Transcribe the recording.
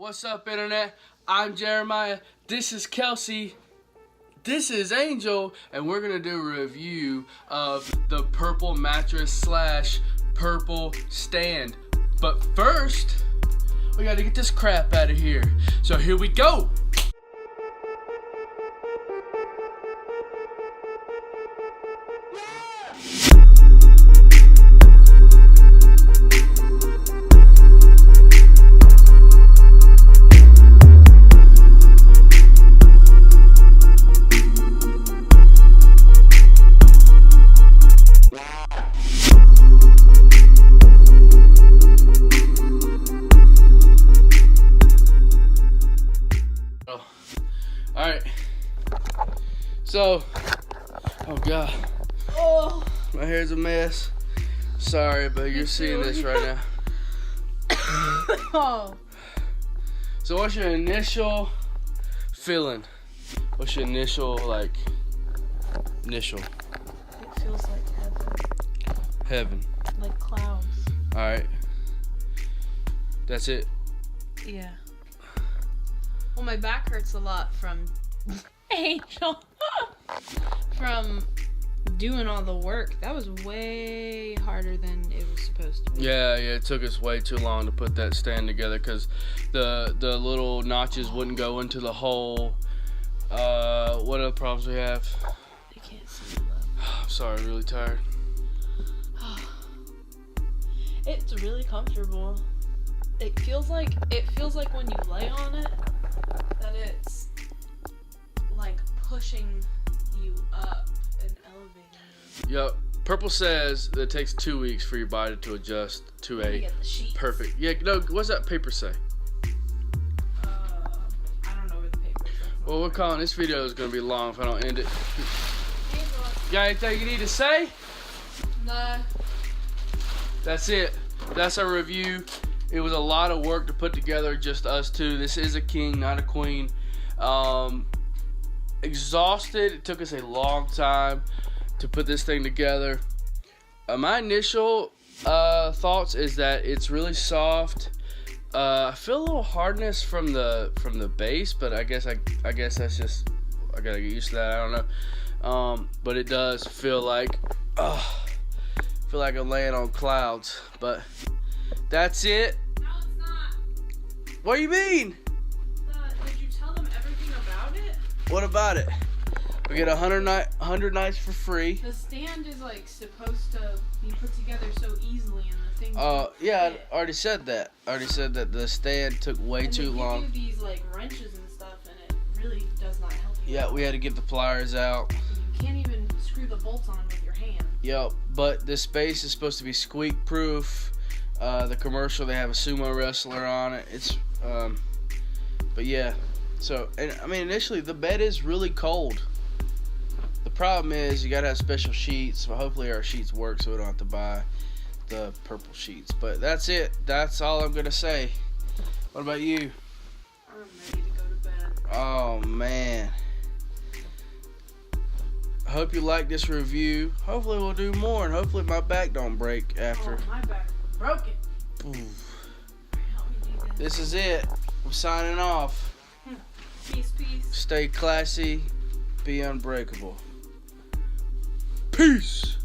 What's up, internet? I'm Jeremiah. This is Kelsey. This is Angel, and we're gonna do a review of the purple mattress slash purple stand. But first, we gotta get this crap out of here. So here we go. Alright, so, oh god, my hair's a mess. Sorry, but you're seeing this right now. So what's your initial feeling? What's your initial, initial? It feels like heaven. Heaven. Like clouds. Alright. That's it? Yeah. Well, my back hurts a lot from Angel. From doing all the work. That was way harder than it was supposed to be. Yeah, it took us way too long to put that stand together because the little notches wouldn't go into the hole. What other problems we have? I can't see them. I'm sorry, I'm really tired. It's really comfortable. It feels like when you lay on it that it's like pushing you up and elevating you. Yep. Purple says that it takes 2 weeks for your body to adjust to Let me a get the sheets. perfect. Yeah, no, what's that paper say? I don't know where the paper is. Well, we're calling this video is going to be long if I don't end it. You got anything you need to say? No. That's it. That's our review. It was a lot of work to put together, just us two. This is a king, not a queen. Exhausted. It took us a long time to put this thing together. My initial thoughts is that it's really soft. I feel a little hardness from the base, but I guess that's just, I gotta get used to that. I don't know. But it does feel like I'm laying on clouds. But that's it. No, it's not. What do you mean? Did you tell them everything about it? What about it? We get 100 nights for free. The stand is like supposed to be put together so easily, and the thing. Yeah, I already said that. I already said that the stand took way too long. You do these like wrenches and stuff, and it really does not help you. Yeah, we had to get the pliers out. You can't even screw the bolts on with your hand. Yep, but this space is supposed to be squeak proof. The commercial, they have a sumo wrestler on it. It's but yeah. So, and I mean, initially the bed is really cold. The problem is you gotta have special sheets. Well, hopefully our sheets work so we don't have to buy the purple sheets. But that's it. That's all I'm gonna say. What about you? I'm ready to go to bed. Oh man. I hope you like this review. Hopefully we'll do more, and hopefully my back don't break after. Oh, my back is broken. Oof. Help me do this. This is it. I'm signing off. Peace, peace. Stay classy. Be unbreakable. Peace.